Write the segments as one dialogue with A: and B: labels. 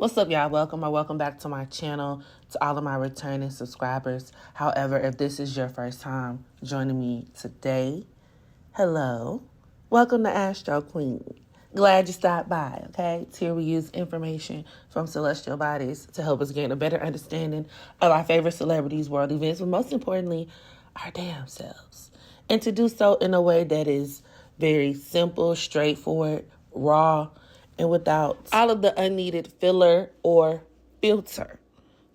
A: What's up, y'all? Welcome back to my channel, to all of my returning subscribers. However, if this is your first time joining me today, hello. Welcome to Astro Queen. Glad you stopped by, okay? It's here we use information from celestial bodies to help us gain a better understanding of our favorite celebrities, world events, but most importantly, our damn selves. And to do so in a way that is very simple, straightforward, raw, and without all of the unneeded filler or filter.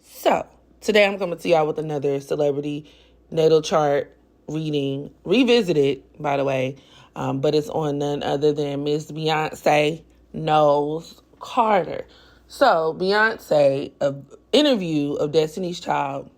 A: So, today I'm coming to y'all with another celebrity natal chart reading, revisited, by the way, but it's on none other than Miss Beyonce Knowles Carter. So, Beyonce, an interview of Destiny's Child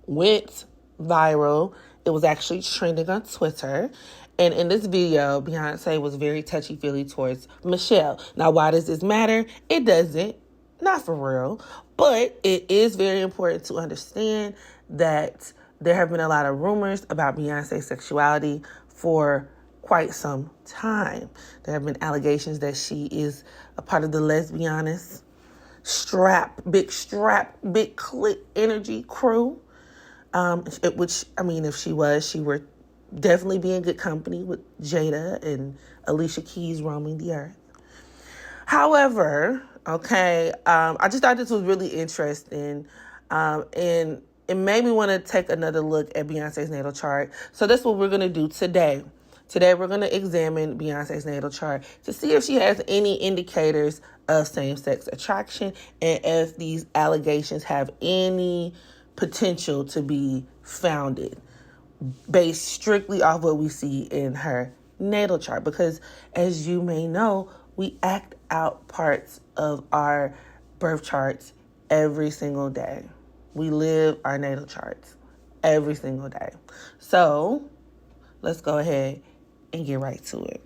A: went viral. It was actually trending on Twitter. And in this video, Beyonce was very touchy-feely towards Michelle. Now, why does this matter? It doesn't. Not for real. But it is very important to understand that there have been a lot of rumors about Beyonce's sexuality for quite some time. There have been allegations that she is a part of the lesbianist big clit energy crew. Which, I mean, if she would definitely be in good company with Jada and Alicia Keys roaming the earth. However, I just thought this was really interesting, and it made me want to take another look at Beyonce's natal chart. So that's what we're going to do today. Today, we're going to examine Beyonce's natal chart to see if she has any indicators of same-sex attraction and if these allegations have any potential to be founded based strictly off what we see in her natal chart. Because as you may know, we act out parts of our birth charts every single day. We live our natal charts every single day. So let's go ahead and get right to it.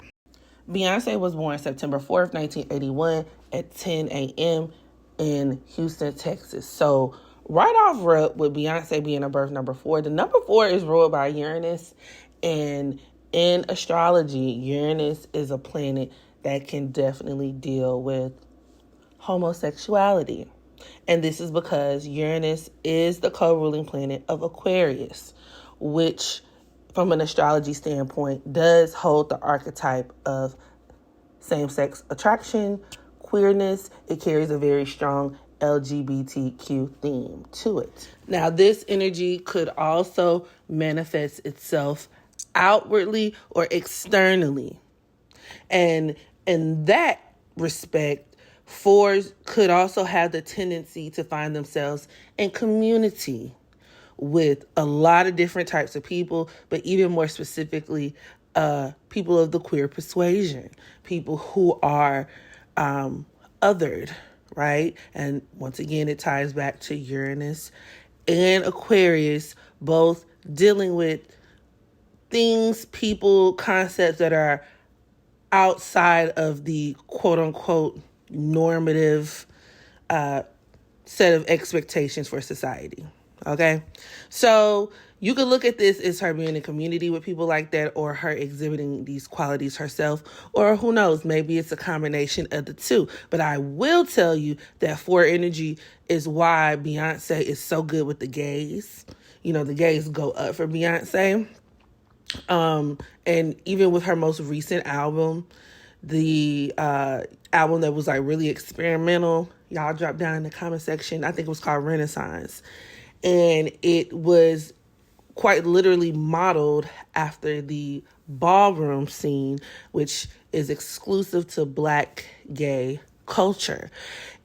A: Beyonce was born September 4th, 1981 at 10 a.m. in Houston, Texas. So right off rip, with Beyonce being a birth number 4, the number 4 is ruled by Uranus. And in astrology, Uranus is a planet that can definitely deal with homosexuality. And this is because Uranus is the co-ruling planet of Aquarius, which from an astrology standpoint does hold the archetype of same-sex attraction, queerness. It carries a very strong LGBTQ theme to it. Now, this energy could also manifest itself outwardly or externally. And in that respect, 4s could also have the tendency to find themselves in community with a lot of different types of people, but even more specifically, people of the queer persuasion, people who are othered, right? And once again, it ties back to Uranus and Aquarius, both dealing with things, people, concepts that are outside of the quote-unquote normative set of expectations for society. Okay? So you could look at this as her being in community with people like that, or her exhibiting these qualities herself, or who knows, maybe it's a combination of the two. But I will tell you that 4 energy is why Beyonce is so good with the gays. You know, the gays go up for Beyonce. And even with her most recent album, the album that was like really experimental, y'all drop down in the comment section. I think it was called Renaissance. And it was quite literally modeled after the ballroom scene, which is exclusive to Black gay culture.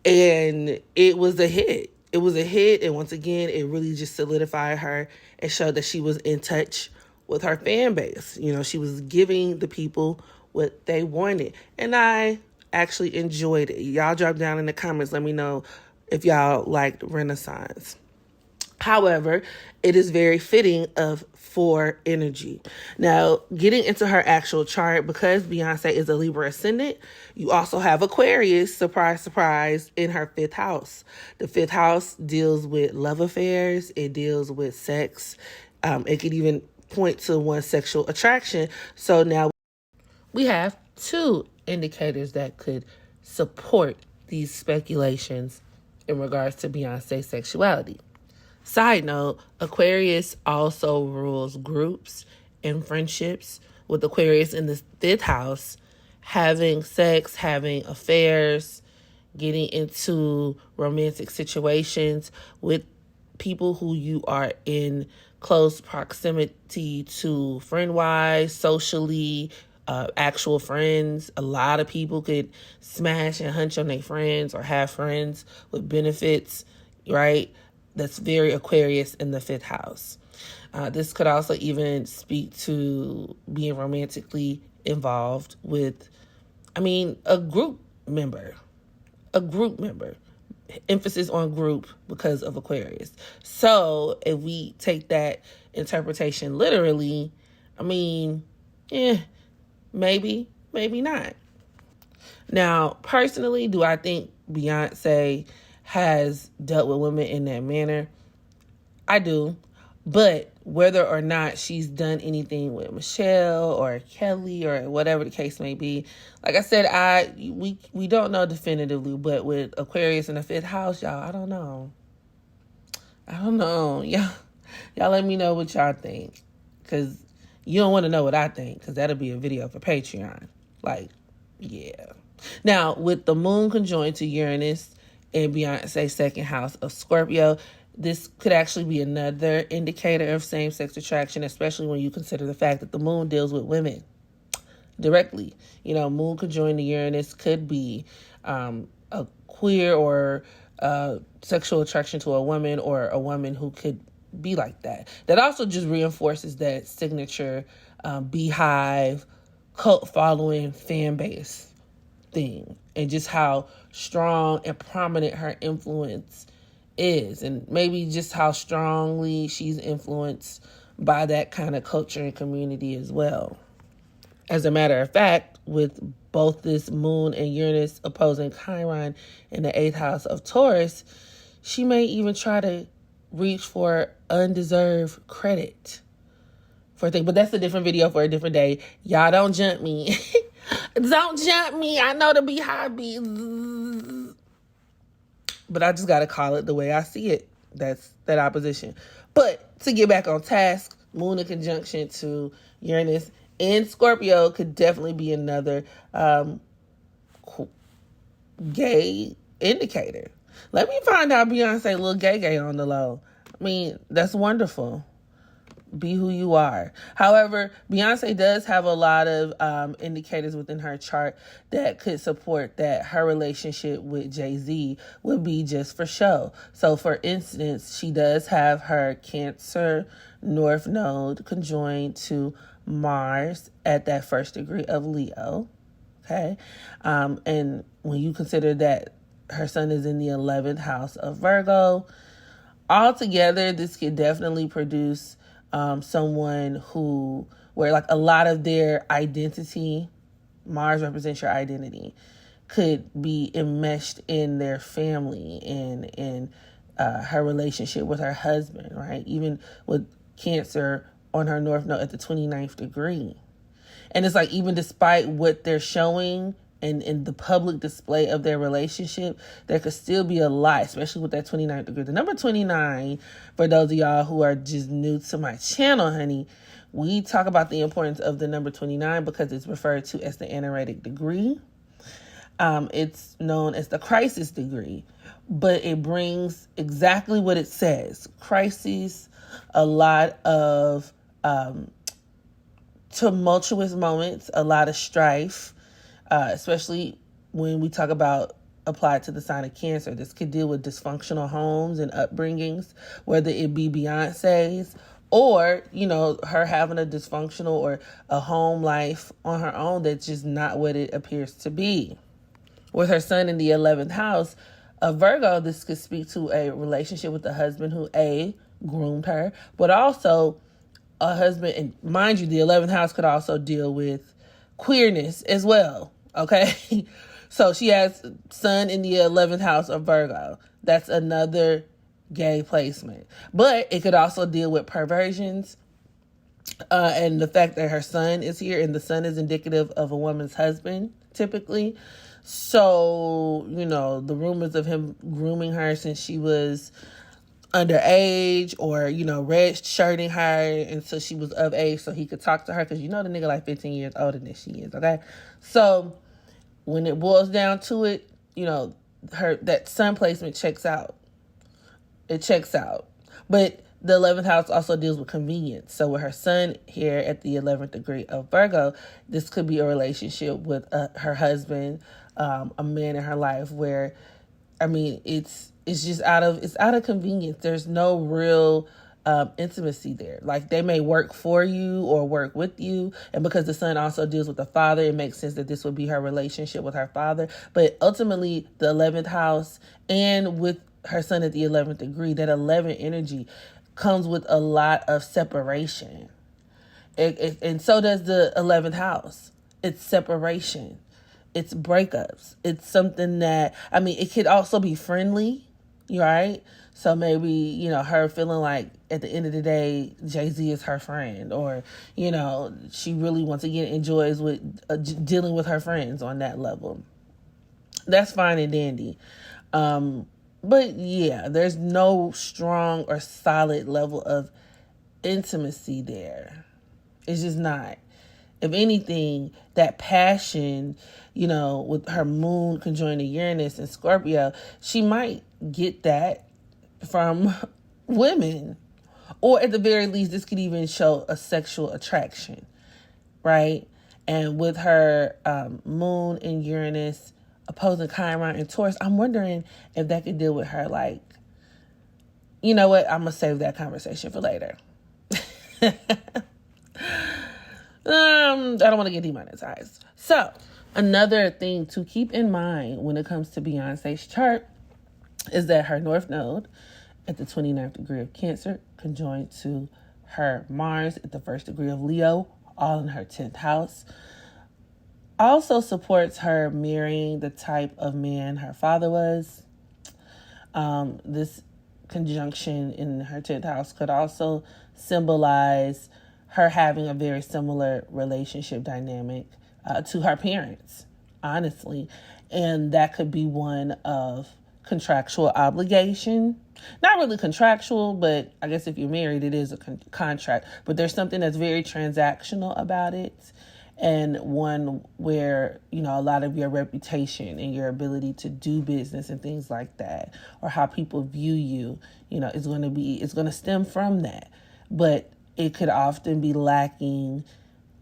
A: And it was a hit. It was a hit. And once again, it really just solidified her and showed that she was in touch with her fan base. You know, she was giving the people what they wanted. And I actually enjoyed it. Y'all drop down in the comments. Let me know if y'all liked Renaissance. However, it is very fitting of 4 energy. Now, getting into her actual chart, because Beyonce is a Libra ascendant, you also have Aquarius, surprise, surprise, in her 5th house. The 5th house deals with love affairs. It deals with sex. It could even point to one's sexual attraction. So now we have 2 indicators that could support these speculations in regards to Beyonce's sexuality. Side note, Aquarius also rules groups and friendships, with Aquarius in the 5th house having sex, having affairs, getting into romantic situations with people who you are in close proximity to friend-wise, socially, actual friends. A lot of people could smash and hunch on their friends or have friends with benefits, right? That's very Aquarius in the 5th house. This could also even speak to being romantically involved with, a group member. Emphasis on group because of Aquarius. So if we take that interpretation literally, maybe not. Now, personally, do I think Beyonce has dealt with women in that manner? I do. But whether or not she's done anything with Michelle or Kelly or whatever the case may be, like I said, we don't know definitively. But with Aquarius in the 5th house, y'all, I don't know. Y'all let me know what y'all think, because you don't want to know what I think, because that'll be a video for Patreon. Yeah. Now, with the moon conjoined to Uranus in Beyonce's 2nd house of Scorpio, this could actually be another indicator of same-sex attraction, especially when you consider the fact that the moon deals with women directly. Moon conjoined to Uranus could be a queer or sexual attraction to a woman, or a woman who could be like that. That also just reinforces that signature beehive, cult following, fan base thing, and just how strong and prominent her influence is, and maybe just how strongly she's influenced by that kind of culture and community as well. As a matter of fact, with both this moon and Uranus opposing Chiron in the 8th house of Taurus, she may even try to reach for undeserved credit for a thing. But that's a different video for a different day. Y'all don't jump me. Don't jump me. I know the beehive bees. But I just got to call it the way I see it. That's that opposition. But to get back on task, moon in conjunction to Uranus in Scorpio could definitely be another gay indicator. Let me find out Beyonce a little gay on the low. That's wonderful. Be who you are. However, Beyonce does have a lot of indicators within her chart that could support that her relationship with Jay-Z would be just for show. So, for instance, she does have her Cancer North Node conjoined to Mars at that 1st degree of Leo. Okay? And when you consider that her sun is in the 11th house of Virgo, altogether, this could definitely produce someone where like a lot of their identity, Mars represents your identity, could be enmeshed in their family and in her relationship with her husband, right? Even with Cancer on her North Node at the 29th degree. And it's like, even despite what they're showing and in the public display of their relationship, there could still be a lot, especially with that 29th degree. The number 29, for those of y'all who are just new to my channel, honey, we talk about the importance of the number 29 because it's referred to as the anaretic degree. It's known as the crisis degree, but it brings exactly what it says. Crises, a lot of tumultuous moments, a lot of strife, especially when we talk about applied to the sign of Cancer. This could deal with dysfunctional homes and upbringings, whether it be Beyonce's or, her having a dysfunctional or a home life on her own that's just not what it appears to be. With her sun in the 11th house of Virgo, this could speak to a relationship with a husband who, groomed her, but also a husband, and mind you, the 11th house could also deal with queerness as well. Okay. So she has sun in the 11th house of Virgo. That's another gay placement. But it could also deal with perversions. And the fact that her sun is here, and the sun is indicative of a woman's husband, typically. So, the rumors of him grooming her since she was underage, or, red shirting her until she was of age so he could talk to her, because the nigga like 15 years older than she is, okay? So when it boils down to it, that sun placement checks out. It checks out. But the 11th house also deals with convenience. So with her sun here at the 11th degree of Virgo, this could be a relationship with her husband, a man in her life where, it's just out of convenience. There's no real intimacy there. Like, they may work for you or work with you. And because the sun also deals with the father, it makes sense that this would be her relationship with her father. But ultimately, the 11th house, and with her sun at the 11th degree, that 11 energy comes with a lot of separation. And so does the 11th house. It's separation. It's breakups. It's something that, it could also be friendly, right? So maybe, her feeling like at the end of the day, Jay-Z is her friend, or, she really, once again, enjoys dealing with her friends on that level. That's fine and dandy. But yeah, there's no strong or solid level of intimacy there. It's just not. If anything, that passion, with her moon conjoining Uranus and Scorpio, she might get that from women. Or at the very least, this could even show a sexual attraction, right? And with her moon and Uranus opposing Chiron and Taurus, I'm wondering if that could deal with her, like, you know what? I'm going to save that conversation for later. I don't want to get demonetized. So, another thing to keep in mind when it comes to Beyonce's chart is that her North Node at the 29th degree of Cancer conjoined to her Mars at the 1st degree of Leo, all in her 10th house, also supports her marrying the type of man her father was. This conjunction in her 10th house could also symbolize her having a very similar relationship dynamic to her parents, honestly. And that could be one of contractual obligation. Not really contractual, but I guess if you're married, it is a contract. But there's something that's very transactional about it. And one where, a lot of your reputation and your ability to do business and things like that, or how people view you, it's going to stem from that. But it could often be lacking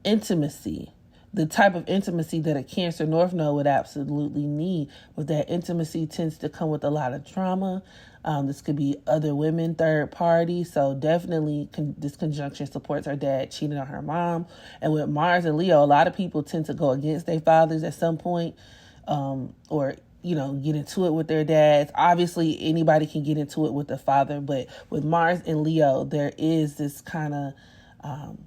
A: intimacy, the type of intimacy that a Cancer North Node would absolutely need. But that intimacy tends to come with a lot of trauma. This could be other women, third party. So definitely this conjunction supports her dad cheating on her mom. And with Mars and Leo, a lot of people tend to go against their fathers at some point, or get into it with their dads. Obviously, anybody can get into it with the father, but with Mars and Leo, there is this kind of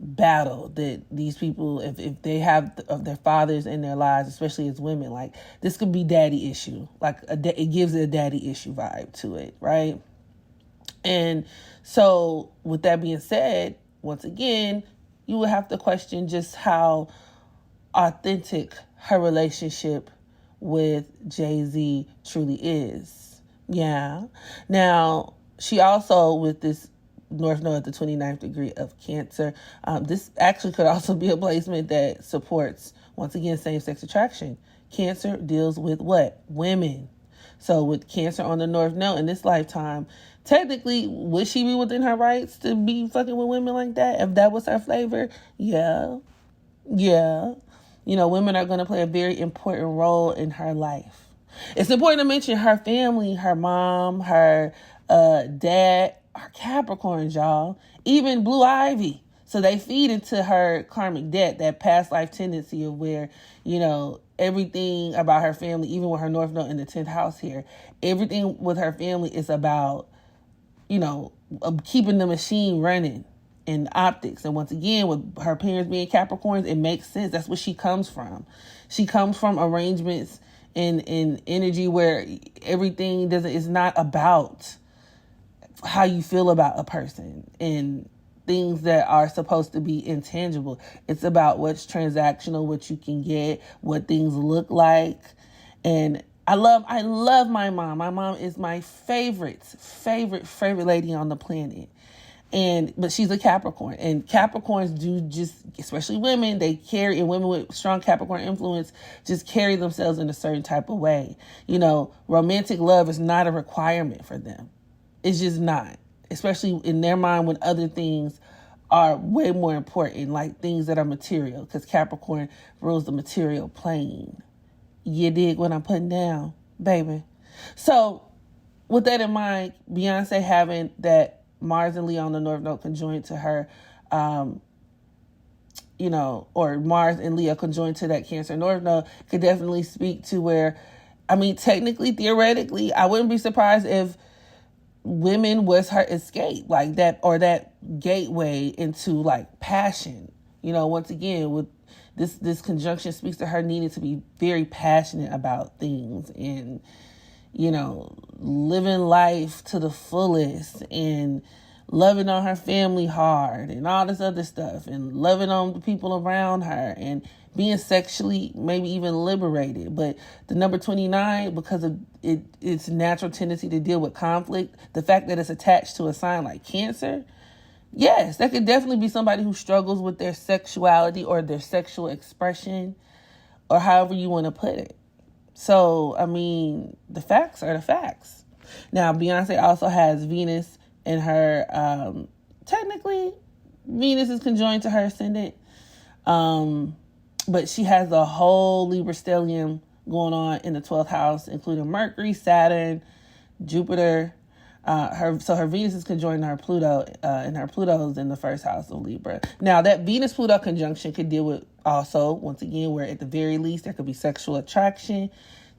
A: battle that these people, if they have of their fathers in their lives, especially as women, like, this could be daddy issue. Like, it gives it a daddy issue vibe to it, right? And so, with that being said, once again, you would have to question just how authentic her relationship with Jay-Z truly is. Yeah. Now, she also, with this North Node at the 29th degree of Cancer, this actually could also be a placement that supports, once again, same-sex attraction. Cancer deals with what? Women. So with Cancer on the North Node in this lifetime, technically, would she be within her rights to be fucking with women like that? If that was her flavor? Yeah. Women are going to play a very important role in her life. It's important to mention her family, her mom, her dad are Capricorns, y'all. Even Blue Ivy. So they feed into her karmic debt, that past life tendency of where, everything about her family, even with her North Node in the 10th house here, everything with her family is about, keeping the machine running in optics. And once again, with her parents being Capricorns, it makes sense. That's where she comes from. She comes from arrangements in energy where everything is not about how you feel about a person and things that are supposed to be intangible. It's about what's transactional, what you can get, what things look like. And I love my mom. My mom is my favorite lady on the planet. But she's a Capricorn, and Capricorns do just, especially women, and women with strong Capricorn influence just carry themselves in a certain type of way. Romantic love is not a requirement for them. It's just not, especially in their mind when other things are way more important, like things that are material, because Capricorn rules the material plane. You dig what I'm putting down, baby? So with that in mind, Beyonce having that Mars and Leo on the North Node conjoined to her, or Mars and Leo conjoined to that Cancer North Node could definitely speak to where, technically, theoretically, I wouldn't be surprised if women was her escape, like that, or that gateway into like passion. Once again, with this conjunction speaks to her needing to be very passionate about things and living life to the fullest and loving on her family hard and all this other stuff and loving on the people around her and being sexually maybe even liberated. But the number 29, because of its natural tendency to deal with conflict, the fact that it's attached to a sign like Cancer, yes, that could definitely be somebody who struggles with their sexuality or their sexual expression, or however you want to put it. So, the facts are the facts. Now, Beyonce also has Venus in her, technically, Venus is conjoined to her ascendant. But she has a whole Libra stellium going on in the 12th house, including Mercury, Saturn, Jupiter. Her Venus is conjoined to her Pluto, and her Pluto is in the first house of Libra. Now, that Venus-Pluto conjunction could deal with also, once again, where at the very least there could be sexual attraction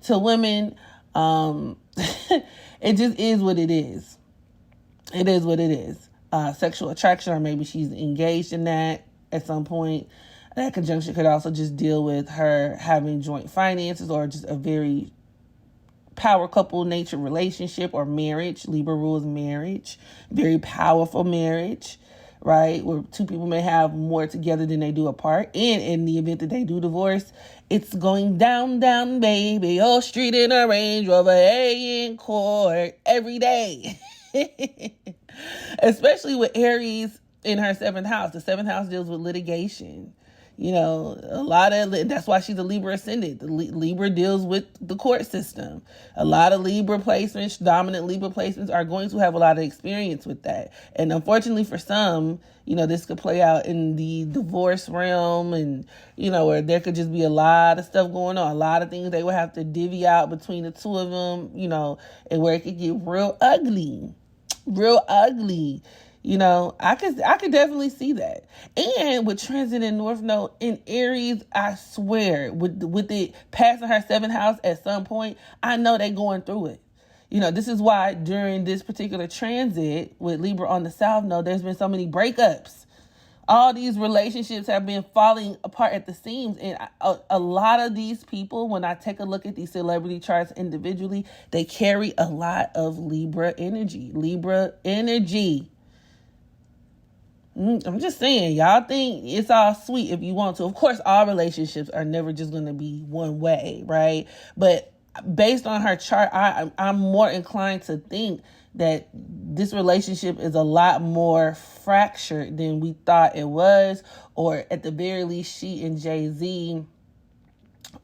A: to women. It just is what it is. It is what it is. Sexual attraction, or maybe she's engaged in that at some point. That conjunction could also just deal with her having joint finances, or just a very power couple nature relationship or marriage. Libra rules marriage. Very powerful marriage, right? Where two people may have more together than they do apart. And in the event that they do divorce, it's going down, baby. Oh, street in a Range Rover, A in court every day. Especially with Aries in her 7th house. The 7th house deals with litigation. That's why she's a Libra ascendant. The Libra deals with the court system. A lot of Libra placements, dominant Libra placements, are going to have a lot of experience with that. And unfortunately for some, this could play out in the divorce realm, and, where there could just be a lot of stuff going on, a lot of things they would have to divvy out between the two of them, and where it could get real ugly. I could definitely see that. And with transit in North Node in Aries, I swear, with it passing her 7th house at some point, I know they going through it. This is why during this particular transit with Libra on the South Node, there's been so many breakups. All these relationships have been falling apart at the seams. And a lot of these people, when I take a look at these celebrity charts individually, they carry a lot of Libra energy. I'm just saying, y'all think it's all sweet if you want to. Of course, all relationships are never just going to be one way, right? But based on her chart, I'm more inclined to think that this relationship is a lot more fractured than we thought it was, or at the very least, she and Jay-Z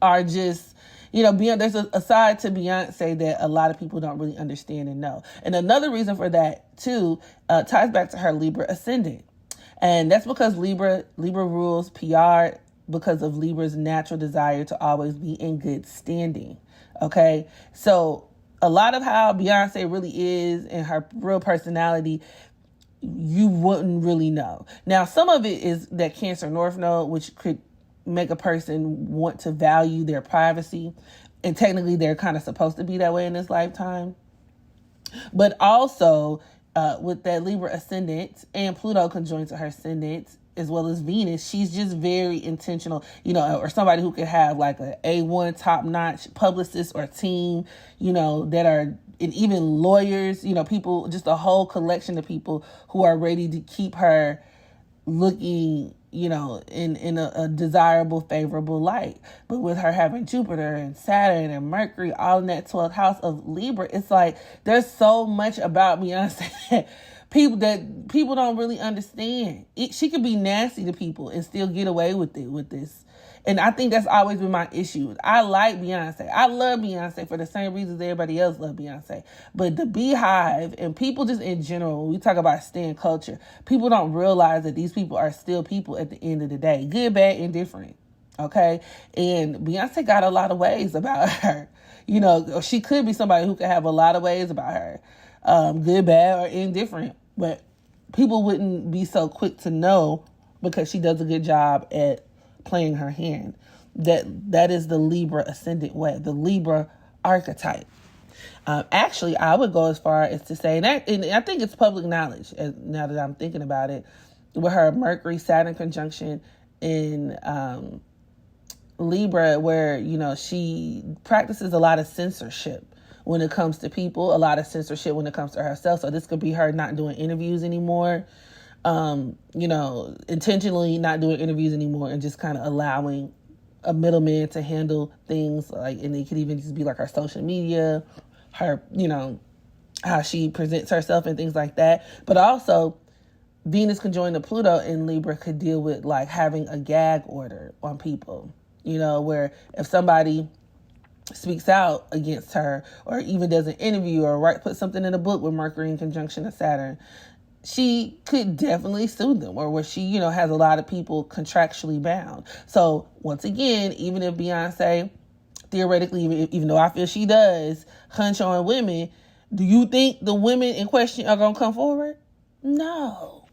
A: are just, there's a side to Beyonce that a lot of people don't really understand and know. And another reason for that, too, ties back to her Libra ascendant. And that's because Libra rules PR, because of Libra's natural desire to always be in good standing. Okay? So a lot of how Beyonce really is and her real personality, you wouldn't really know. Now, some of it is that Cancer North Node, which could make a person want to value their privacy. And technically, they're kind of supposed to be that way in this lifetime. But also, with that Libra ascendant and Pluto conjoined to her ascendant, as well as Venus, she's just very intentional, or somebody who could have like a A1 top-notch publicist or team, that are, and even lawyers, people, just a whole collection of people who are ready to keep her looking, in a desirable, favorable light. But with her having Jupiter and Saturn and Mercury all in that 12th house of Libra, it's like there's so much about Beyonce that people don't really understand. She could be nasty to people and still get away with it with this. And I think that's always been my issue. I like Beyonce. I love Beyonce for the same reasons everybody else love Beyonce. But the Beehive and people just in general, when we talk about stan culture, people don't realize that these people are still people at the end of the day. Good, bad, indifferent. Okay? And Beyonce got a lot of ways about her. She could be somebody who could have a lot of ways about her. Good, bad, or indifferent. But people wouldn't be so quick to know because she does a good job at playing her hand. That is the Libra ascendant way, the Libra archetype. Actually, I would go as far as to say that, and I think it's public knowledge now that I'm thinking about it, with her Mercury Saturn conjunction in Libra, where she practices a lot of censorship when it comes to people, a lot of censorship when it comes to herself. So this could be her not doing interviews anymore. Intentionally not doing interviews anymore and just kind of allowing a middleman to handle things, and it could even just be like her social media, her, how she presents herself and things like that. But also Venus conjoined to Pluto in Libra could deal with like having a gag order on people, where if somebody speaks out against her or even does an interview or put something in a book with Mercury in conjunction to Saturn, she could definitely sue them, or where she, has a lot of people contractually bound. So once again, even if Beyonce, theoretically, even though I feel she does hunch on women, do you think the women in question are going to come forward? No,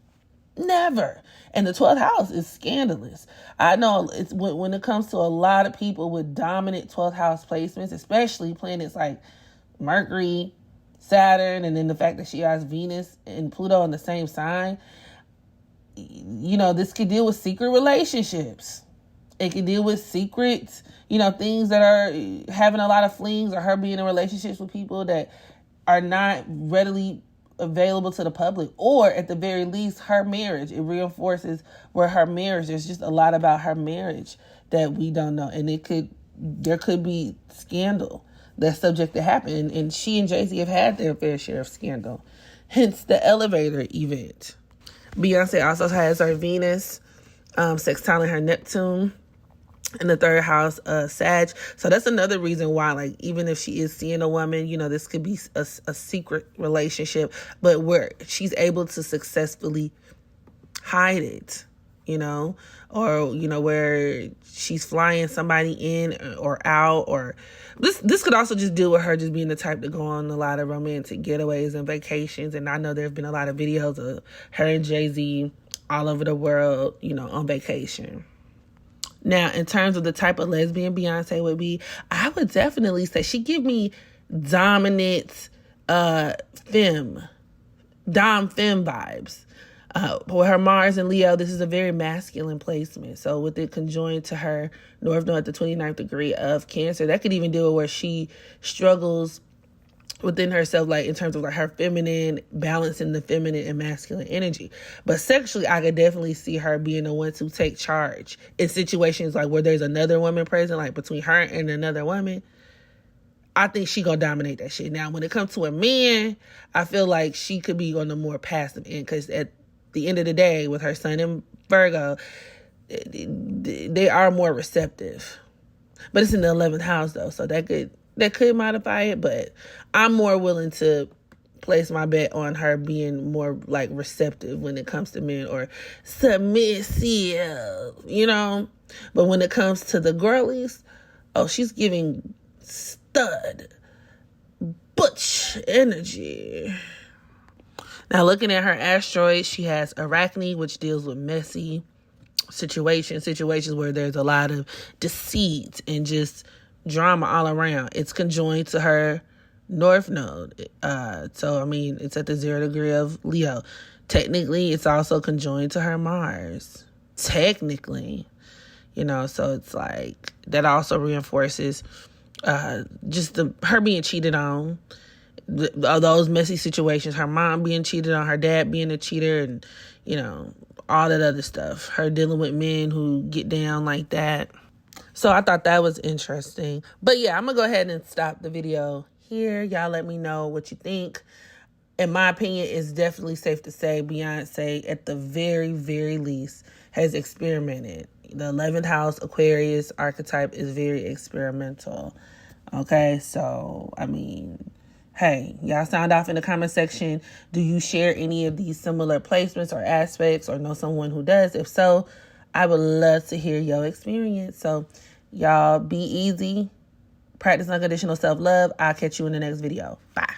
A: never. And the 12th house is scandalous. I know it's when it comes to a lot of people with dominant 12th house placements, especially planets like Mercury, Saturn, and then the fact that she has Venus and Pluto in the same sign, this could deal with secret relationships. It could deal with secrets, things that are having a lot of flings, or her being in relationships with people that are not readily available to the public, or at the very least her marriage. It reinforces where her marriage, there's just a lot about her marriage that we don't know, and there could be scandal that's subject to happen. And she and Jay-Z have had their fair share of scandal. Hence the elevator event. Beyonce also has her Venus sextiling her Neptune in the 3rd house, Sag. So that's another reason why, even if she is seeing a woman, this could be a secret relationship, but where she's able to successfully hide it, or, where she's flying somebody in or out, or this could also just deal with her just being the type to go on a lot of romantic getaways and vacations. And I know there have been a lot of videos of her and Jay-Z all over the world, on vacation. Now, in terms of the type of lesbian Beyonce would be, I would definitely say she give me dominant dom femme vibes. With her Mars and Leo, this is a very masculine placement. So with it conjoined to her North Node at the 29th degree of Cancer, that could even deal with where she struggles within herself, in terms of her feminine, balancing the feminine and masculine energy. But sexually, I could definitely see her being the one to take charge in situations where there's another woman present, between her and another woman. I think she gonna dominate that shit. Now, when it comes to a man, I feel like she could be on the more passive end, because at the end of the day, with her sun in Virgo, they are more receptive. But it's in the 11th house though, so that could modify it. But I'm more willing to place my bet on her being more receptive when it comes to men, or submissive, But when it comes to the girlies, she's giving stud, butch energy. Now, looking at her asteroid, she has Arachne, which deals with messy situations where there's a lot of deceit and just drama all around. It's conjoined to her North Node. So, it's at the 0 degree of Leo. Technically, it's also conjoined to her Mars. Technically. So it's that also reinforces just her being cheated on. Those messy situations, her mom being cheated on, her dad being a cheater, and all that other stuff. Her dealing with men who get down like that. So I thought that was interesting. But yeah, I'm going to go ahead and stop the video here. Y'all let me know what you think. In my opinion, it's definitely safe to say Beyonce, at the very, very least, has experimented. The 11th house Aquarius archetype is very experimental. Okay, so, I mean, hey, y'all sound off in the comment section. Do you share any of these similar placements or aspects, or know someone who does? If so, I would love to hear your experience. So, y'all be easy. Practice unconditional self-love. I'll catch you in the next video. Bye.